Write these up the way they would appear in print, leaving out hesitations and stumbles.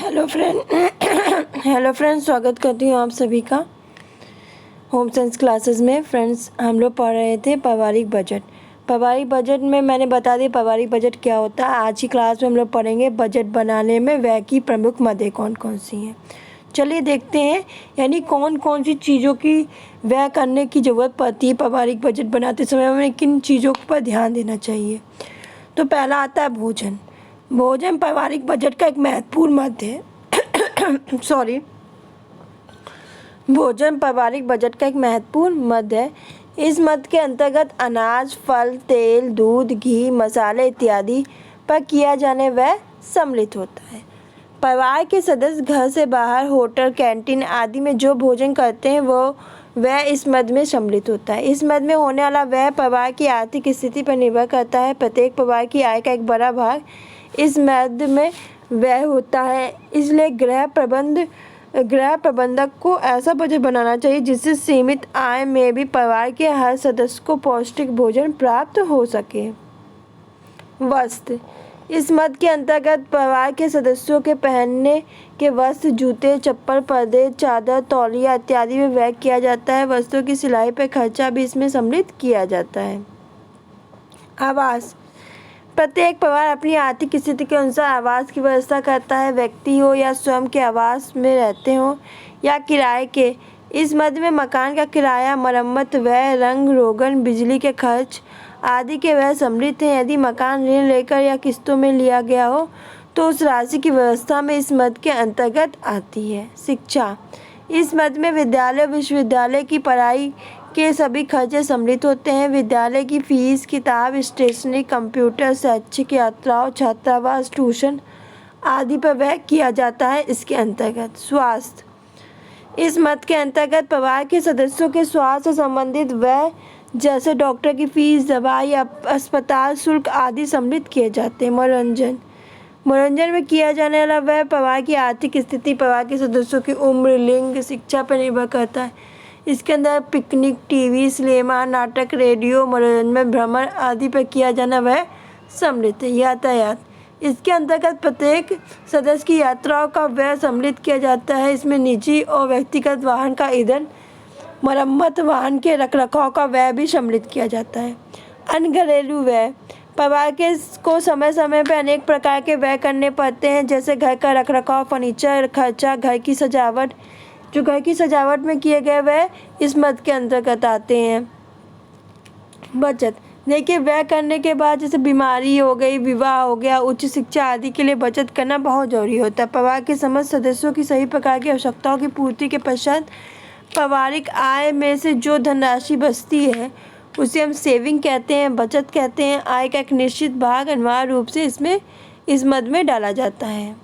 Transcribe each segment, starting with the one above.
Hello friend hello friends, स्वागत करती हूँ आप सभी का होम साइंस क्लासेस में। फ्रेंड्स, हम लोग पढ़ रहे थे पारिवारिक बजट। पारिवारिक बजट में मैंने बता दिया पारिवारिक बजट क्या होता है। आज की क्लास में हम लोग पढ़ेंगे बजट बनाने में व्यय की प्रमुख मदें कौन कौन सी हैं। चलिए देखते हैं, यानी कौन कौन सी चीज़ों की व्यय करने की ज़रूरत पड़ती है। पारिवारिक बजट बनाते समय हमें किन चीज़ों पर ध्यान देना चाहिए। तो पहला आता है भोजन। भोजन पारिवारिक बजट का एक महत्वपूर्ण मद है। भोजन पारिवारिक बजट का एक महत्वपूर्ण मद है। इस मद के अंतर्गत अनाज, फल, तेल, दूध, घी, मसाले इत्यादि पर किया जाने व्यय सम्मिलित होता है। परिवार के सदस्य घर से बाहर होटल, कैंटीन आदि में जो भोजन करते हैं वो व्यय इस मद में सम्मिलित होता है। इस मद में होने वाला व्यय परिवार की आर्थिक स्थिति पर निर्भर करता है। प्रत्येक परिवार की आय का एक बड़ा भाग इस मद में व्यय होता है। इसलिए गृह प्रबंधक को ऐसा बजट बनाना चाहिए जिससे सीमित आय में भी परिवार के हर सदस्य को पौष्टिक भोजन प्राप्त हो सके। वस्त्र। इस मद के अंतर्गत परिवार के सदस्यों के पहनने के वस्त्र, जूते, चप्पल, पर्दे, चादर, तौलिया इत्यादि में व्यय किया जाता है। वस्त्रों की सिलाई पर खर्चा भी इसमें सम्मिलित किया जाता है। आवास। प्रत्येक परिवार अपनी आर्थिक स्थिति के अनुसार आवास की व्यवस्था करता है। व्यक्ति हो या स्वयं के आवास में रहते हो या किराए के, इस मद में मकान का किराया, मरम्मत व्यय, रंग रोगन, बिजली के खर्च आदि के व्यय सम्मिलित हैं। यदि मकान ऋण लेकर या किस्तों में लिया गया हो तो उस राशि की व्यवस्था में इस मद के अंतर्गत आती है। शिक्षा। इस मद में विद्यालय, विश्वविद्यालय की पढ़ाई के सभी खर्चे सम्मिलित होते हैं। विद्यालय की फीस, किताब, स्टेशनरी, कंप्यूटर, शैक्षिक यात्राओं, छात्रावास, ट्यूशन आदि पर व्यय किया जाता है। इसके अंतर्गत स्वास्थ्य। इस मद के अंतर्गत परिवार के सदस्यों के स्वास्थ्य से संबंधित व्यय जैसे डॉक्टर की फीस, दवाई, अस्पताल शुल्क आदि सम्मिलित किए जाते हैं। मनोरंजन में किया जाने वाला व्यय परिवार की आर्थिक स्थिति, परिवार के सदस्यों की उम्र, लिंग, शिक्षा पर निर्भर करता है। इसके अंदर पिकनिक, टीवी, सिनेमा, नाटक, रेडियो, मनोरंजन, भ्रमण आदि पर किया जाना व्यय सम्मिलित है। यातायात। इसके अंतर्गत प्रत्येक सदस्य की यात्राओं का व्यय सम्मिलित किया जाता है। इसमें निजी और व्यक्तिगत वाहन का ईंधन, मरम्मत, वाहन के रखरखाव का व्यय भी सम्मिलित किया जाता है। अन्य घरेलू व्यय। परिवार को समय समय पर अनेक प्रकार के व्यय करने पड़ते हैं, जैसे घर का रखरखाव, फर्नीचर खर्चा, घर की सजावट। जो घर की सजावट में किए गए व्यय इस मद के अंतर्गत आते हैं। बचत। देखिए, व्यय करने के बाद जैसे बीमारी हो गई, विवाह हो गया, उच्च शिक्षा आदि के लिए बचत करना बहुत जरूरी होता है। परिवार के समस्त सदस्यों की सही प्रकार की आवश्यकताओं की पूर्ति के पश्चात पारिवारिक आय में से जो धनराशि बचती है उसे हम सेविंग कहते हैं, बचत कहते हैं। आय का एक निश्चित भाग अनिवार्य रूप से इस मद में डाला जाता है।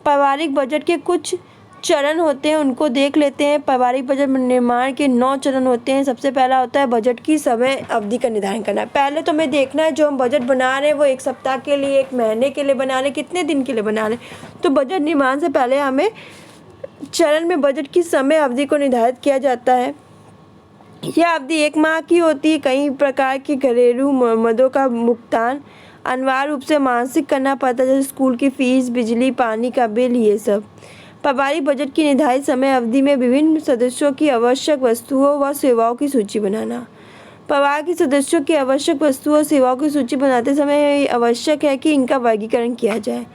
पारिवारिक बजट के कुछ चरण होते हैं, उनको देख लेते हैं। पारिवारिक बजट निर्माण के 9 चरण होते हैं। सबसे पहला होता है बजट की समय अवधि का निर्धारण करना। पहले तो हमें देखना है जो हम बजट बना रहे हैं वो 1 सप्ताह के लिए, 1 महीने के लिए बना रहे हैं, कितने दिन के लिए बना रहे हैं। तो बजट निर्माण से पहले हमें चरण में बजट की समय अवधि को निर्धारित किया जाता है। यह अवधि 1 माह की होती है। कई प्रकार के घरेलू मदों का भुगतान अनिवार्य रूप से मासिक करना पड़ता है, जैसे स्कूल की फीस, बिजली, पानी का बिल, ये सब। पारिवारिक बजट की निर्धारित समय अवधि में विभिन्न सदस्यों की आवश्यक वस्तुओं व सेवाओं की सूची बनाना। परिवार के सदस्यों की आवश्यक वस्तुओं और सेवाओं की सूची बनाते समय आवश्यक है कि इनका वर्गीकरण किया जाए।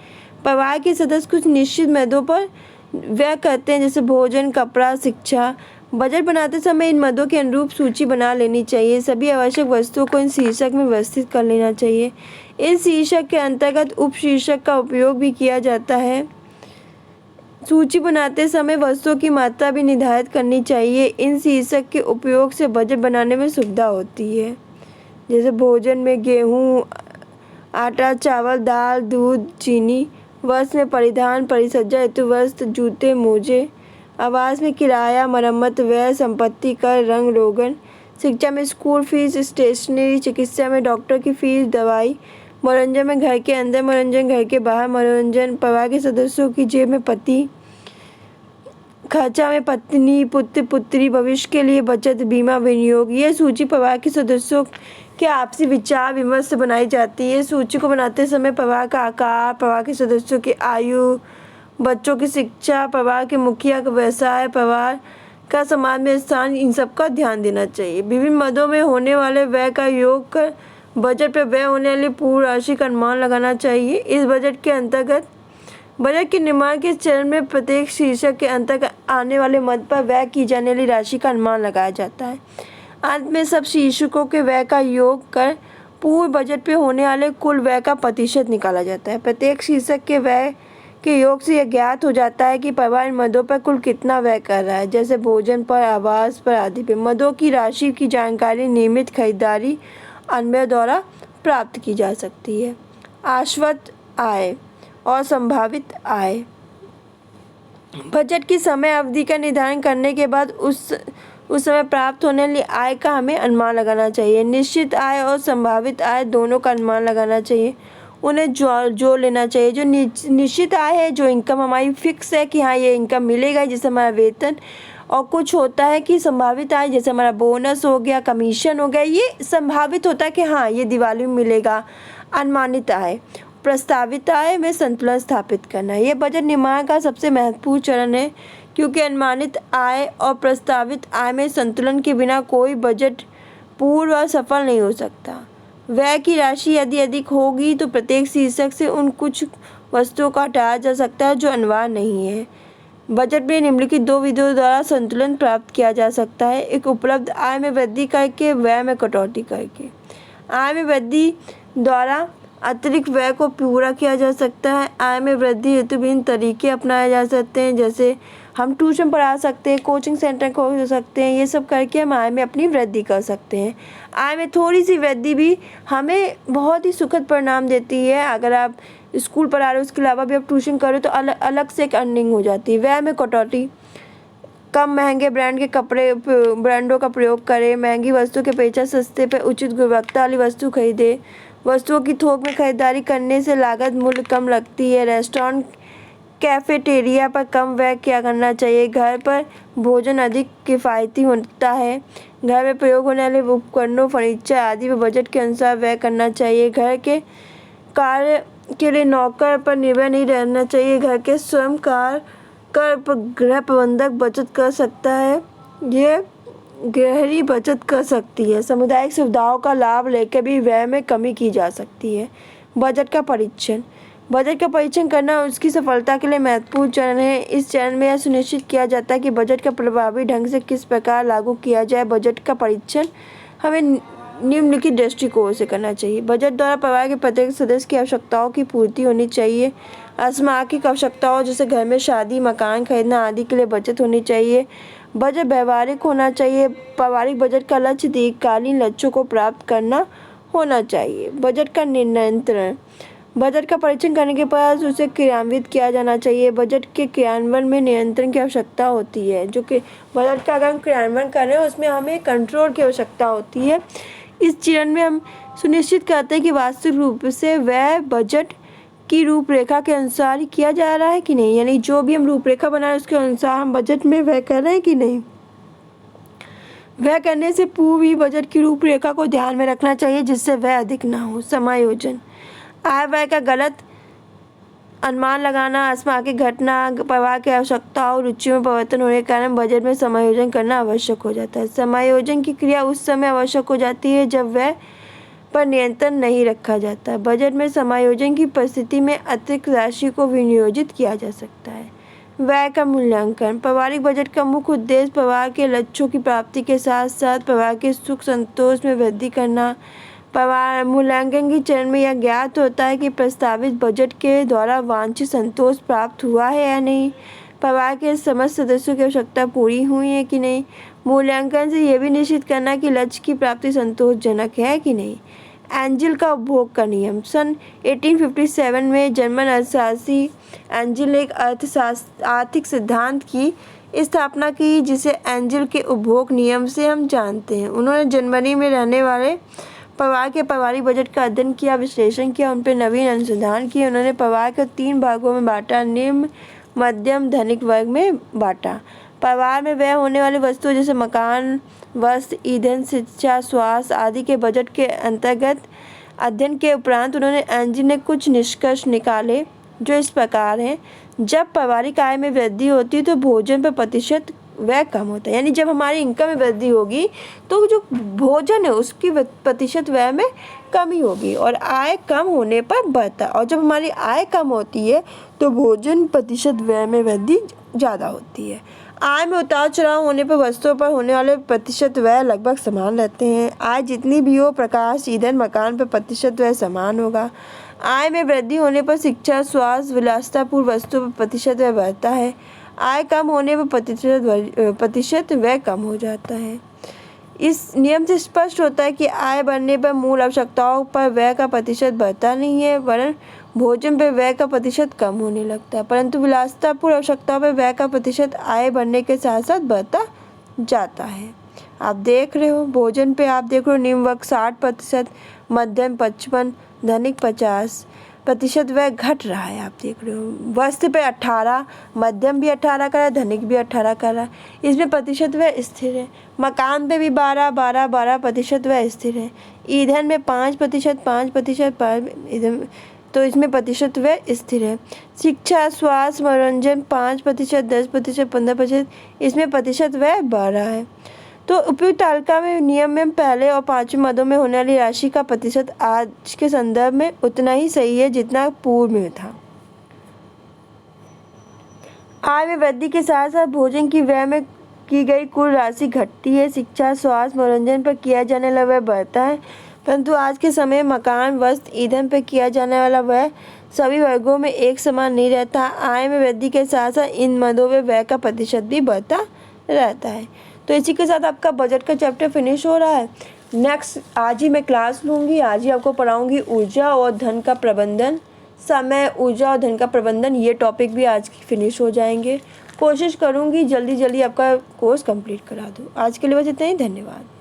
परिवार के सदस्य कुछ निश्चित मदों पर व्यय करते हैं, जैसे भोजन, कपड़ा, शिक्षा। बजट बनाते समय इन मदों के अनुरूप सूची बना लेनी चाहिए। सभी आवश्यक वस्तुओं को इन शीर्षक में व्यवस्थित कर लेना चाहिए। इस शीर्षक के अंतर्गत उप शीर्षक का उपयोग भी किया जाता है। सूची बनाते समय वस्तुओं की मात्रा भी निर्धारित करनी चाहिए। इन शीर्षक के उपयोग से बजट बनाने में सुविधा होती है, जैसे भोजन में गेहूँ, आटा, चावल, दाल, दूध, चीनी। वस्त्र में परिधान, परिसज्जा हेतु वस्त्र, जूते, मोजे। आवास में किराया, मरम्मत व्यय, संपत्ति कर, रंग रोगन। शिक्षा में स्कूल फीस, स्टेशनरी। चिकित्सा में डॉक्टर की फीस, दवाई। मनोरंजन में घर के अंदर मनोरंजन, घर के बाहर मनोरंजन। परिवार के सदस्यों की जेब में पति खर्चा में पत्नी, पुत्र, पुत्री। भविष्य के लिए बचत, बीमा, विनियोग। यह सूची परिवार के सदस्यों के आपसी विचार विमर्श से बनाई जाती है। सूची को बनाते समय परिवार का आकार, परिवार के सदस्यों की आयु, बच्चों की शिक्षा, परिवार के मुखिया का व्यवसाय, परिवार का समाज में स्थान, इन सब का ध्यान देना चाहिए। विभिन्न मदों में होने वाले व्यय का योग कर बजट पर व्यय होने वाली पूर्ण राशि का अनुमान लगाना चाहिए। इस बजट के अंतर्गत बजट के निर्माण के चरण में प्रत्येक शीर्षक के अंतर्गत आने वाले मद पर व्यय की जाने वाली राशि का अनुमान लगाया जाता है। अंत में सब शीर्षकों के व्यय का योग कर पूर्ण बजट पे होने वाले कुल व्यय का प्रतिशत निकाला जाता है। प्रत्येक शीर्षक के व्यय के योग से यह ज्ञात हो जाता है कि परिवार इन मदों पर कुल कितना व्यय कर रहा है, जैसे भोजन पर, आवास पर आदि पे। मदों की राशि की जानकारी नियमित खरीदारी अन्वय द्वारा प्राप्त की जा सकती है। आश्वत आय और संभावित आय। बजट की समय अवधि का निर्धारण करने के बाद उस समय प्राप्त होने वाली आय का हमें अनुमान लगाना चाहिए। निश्चित आय और संभावित आय दोनों का अनुमान लगाना चाहिए, उन्हें जोड़ लेना चाहिए। जो निश्चित आय है, जो इनकम हमारी फिक्स है कि हाँ ये इनकम मिलेगा, जैसे हमारा वेतन, और कुछ होता है कि संभावित आय, जैसे हमारा बोनस हो गया, कमीशन हो गया, ये संभावित होता है कि हाँ ये दिवाली में मिलेगा। अनुमानित आय। प्रस्तावित आय में संतुलन स्थापित करना, यह बजट निर्माण का सबसे महत्वपूर्ण चरण है, क्योंकि अनुमानित आय और प्रस्तावित आय में संतुलन के बिना कोई बजट पूर्ण और सफल नहीं हो सकता। व्यय की राशि यदि अधिक होगी तो प्रत्येक शीर्षक से उन कुछ वस्तुओं को हटाया जा सकता है जो अनिवार्य नहीं है। बजट में निम्नलिखित दो विधियों द्वारा संतुलन प्राप्त किया जा सकता है। एक, उपलब्ध आय में वृद्धि करके, व्यय में कटौती करके। आय में वृद्धि द्वारा अतिरिक्त व्यय को पूरा किया जा सकता है। आय में वृद्धि हेतु विभिन्न तरीके अपनाए जा सकते हैं, जैसे हम ट्यूशन पढ़ा सकते हैं, कोचिंग सेंटर खोल सकते हैं, ये सब करके हम आय में अपनी वृद्धि कर सकते हैं। आय में थोड़ी सी वृद्धि भी हमें बहुत ही सुखद परिणाम देती है। अगर आप स्कूल पढ़ा रहे हो, उसके अलावा भी आप ट्यूशन करो तो अलग से एक अर्निंग हो जाती है। व्यय में कटौती, कम महंगे ब्रांडों का प्रयोग करें, महंगी वस्तु के अपेक्षा सस्ते पर उचित गुणवत्ता वाली वस्तु खरीदें। वस्तुओं की थोक में खरीदारी करने से लागत मूल्य कम लगती है। रेस्टोरेंट, कैफेटेरिया पर कम व्यय किया करना चाहिए। घर पर भोजन अधिक किफ़ायती होता है। घर में प्रयोग होने वाले उपकरणों, फर्नीचर आदि पर बजट के अनुसार व्यय करना चाहिए। घर के कार्य के लिए नौकर पर निर्भर नहीं रहना चाहिए। घर के स्वयं कार्य कर गृह प्रबंधक बचत कर सकता है, यह गहरी बचत कर सकती है। सामुदायिक सुविधाओं का लाभ लेकर भी व्यय में कमी की जा सकती है। बजट का परीक्षण। बजट का परीक्षण करना उसकी सफलता के लिए महत्वपूर्ण चरण है। इस चरण में यह सुनिश्चित किया जाता है कि बजट का प्रभावी ढंग से किस प्रकार लागू किया जाए। बजट का परीक्षण हमें निम्नलिखित दृष्टिकोण से करना चाहिए। बजट द्वारा परिवार के प्रत्येक सदस्य की आवश्यकताओं की पूर्ति होनी चाहिए। आकस्मिक आवश्यकताओं जैसे घर में शादी, मकान खरीदना आदि के लिए बचत होनी चाहिए। बजट व्यवहारिक होना चाहिए। पारिवारिक बजट का लक्ष्य दीर्घकालीन लक्ष्यों को प्राप्त करना होना चाहिए। बजट का नियंत्रण। बजट का परीक्षण करने के बाद उसे क्रियान्वित किया जाना चाहिए। बजट के क्रियान्वयन में नियंत्रण की आवश्यकता होती है, जो कि बजट का अगर हम क्रियान्वयन कर रहे हैं उसमें हमें कंट्रोल की आवश्यकता होती है। इस चरण में हम सुनिश्चित करते हैं कि वास्तविक रूप से व्यय बजट की रूपरेखा के अनुसार ही किया जा रहा है कि नहीं, यानी जो भी हम रूपरेखा बना रहे हैं उसके अनुसार हम बजट में व्यय कर रहे हैं कि नहीं। व्यय करने से पूर्व ही बजट की रूपरेखा को ध्यान में रखना चाहिए, जिससे व्यय अधिक ना हो। समायोजन। आय व्यय का गलत अनुमान लगाना, आकस्मिक घटना, परिवार की आवश्यकताओं, रुचियों में परिवर्तन होने के कारण बजट में समायोजन करना आवश्यक हो जाता है। समायोजन की क्रिया उस समय आवश्यक हो जाती है जब व्यय पर नियंत्रण नहीं रखा जाता। बजट में समायोजन की परिस्थिति में अतिरिक्त राशि को विनियोजित किया जा सकता है। व्यय का मूल्यांकन। पारिवारिक बजट का मुख्य उद्देश्य परिवार के लक्ष्यों की प्राप्ति के साथ साथ परिवार के सुख संतोष में वृद्धि करना। परिवार मूल्यांकन के चरण में यह ज्ञात होता है कि प्रस्तावित बजट के द्वारा वांछित संतोष प्राप्त हुआ है या नहीं, परिवार के समस्त सदस्यों की आवश्यकता पूरी हुई है कि नहीं। मूल्यांकन से यह भी निश्चित करना कि लक्ष्य की प्राप्ति संतोषजनक है कि नहीं। एंजिल का उपभोग का नियम। सन 1857 में जर्मन अर्थशास्त्री एंजिल ने एक आर्थिक सिद्धांत की स्थापना की, जिसे एंजिल के उपभोग नियम से हम जानते हैं। उन्होंने जर्मनी में रहने वाले परिवार के पारिवारिक बजट का अध्ययन किया, विश्लेषण किया, उन पर नवीन अनुसंधान किए। उन्होंने परिवार को 3 भागों में बांटा, निम्न, मध्यम, धनिक वर्ग में बांटा। परिवार में व्यय होने वाली वस्तुएं जैसे मकान, वस्त्र, ईंधन, शिक्षा, स्वास्थ्य आदि के बजट के अंतर्गत अध्ययन के उपरांत उन्होंने एनजी ने कुछ निष्कर्ष निकाले जो इस प्रकार हैं। जब पारिवारिक आय में वृद्धि होती है तो भोजन पर प्रतिशत व्यय कम होता है। यानी जब हमारी इनकम में वृद्धि होगी तो जो भोजन है उसकी प्रतिशत व्यय में कमी होगी और आय कम होने पर बढ़ता है। और जब हमारी आय कम होती है तो भोजन प्रतिशत व्यय में वृद्धि ज़्यादा होती है। आय में उतार चढ़ाव होने पर वस्तुओं पर होने वाले प्रतिशत व्यय लगभग समान रहते हैं। आय जितनी भी हो, प्रकाश, ईंधन, मकान पर प्रतिशत व्यय समान होगा। आय में वृद्धि होने पर शिक्षा, स्वास्थ्य, विलासितापूर्ण वस्तुओं पर प्रतिशत व्यय बढ़ता है। आय कम होने पर प्रतिशत व्यय कम हो जाता है। इस नियम से स्पष्ट होता है कि आय बढ़ने पर मूल आवश्यकताओं पर व्यय का प्रतिशत बढ़ता नहीं है, वरन भोजन पर व्यय का प्रतिशत कम होने लगता है। परंतु विलासितापूर्ण आवश्यकताओं पर व्यय का प्रतिशत आय बढ़ने के साथ साथ बढ़ता जाता है। आप देख रहे हो भोजन पे, आप देख रहे हो निम्न वर्ग 60%, मध्यम 55%, धनिक 50% व्यय घट रहा है। आप देख रहे हो वस्त्र पे 18, मध्यम भी 18 कर रहा है, धनिक भी 18 कर रहा है। इसमें प्रतिशत व्यय स्थिर है। मकान पे भी 12% व्यय स्थिर है। ईंधन में 5%, 5% तो इसमें प्रतिशत व्यय स्थिर है। शिक्षा, स्वास्थ्य, मनोरंजन 5%, 10%, 15%, इसमें प्रतिशत व्यय बढ़ रहा है। तो उपयुक्त तालिका में नियम में पहले और 5वें मदों में होने वाली राशि का प्रतिशत आज के संदर्भ में उतना ही सही है जितना पूर्व में था। आय में वृद्धि के साथ साथ भोजन की व्यय में की गई कुल राशि घटती है। शिक्षा, स्वास्थ्य, मनोरंजन पर किया जाने वाला व्यय बढ़ता है, परंतु आज के समय मकान, वस्त्र, ईंधन पर किया जाने वाला व्यय सभी वर्गों में एक समान नहीं रहता। आय में वृद्धि के साथ साथ इन मदों में व्यय का प्रतिशत भी बढ़ता रहता है। तो इसी के साथ आपका बजट का चैप्टर फिनिश हो रहा है। नेक्स्ट आज ही मैं क्लास लूँगी, आज ही आपको पढ़ाऊँगी ऊर्जा और धन का प्रबंधन। समय, ऊर्जा और धन का प्रबंधन, ये टॉपिक भी आज फिनिश हो जाएंगे। कोशिश करूँगी जल्दी जल्दी आपका कोर्स कंप्लीट करा दूँ। आज के लिए बस इतना ही, धन्यवाद।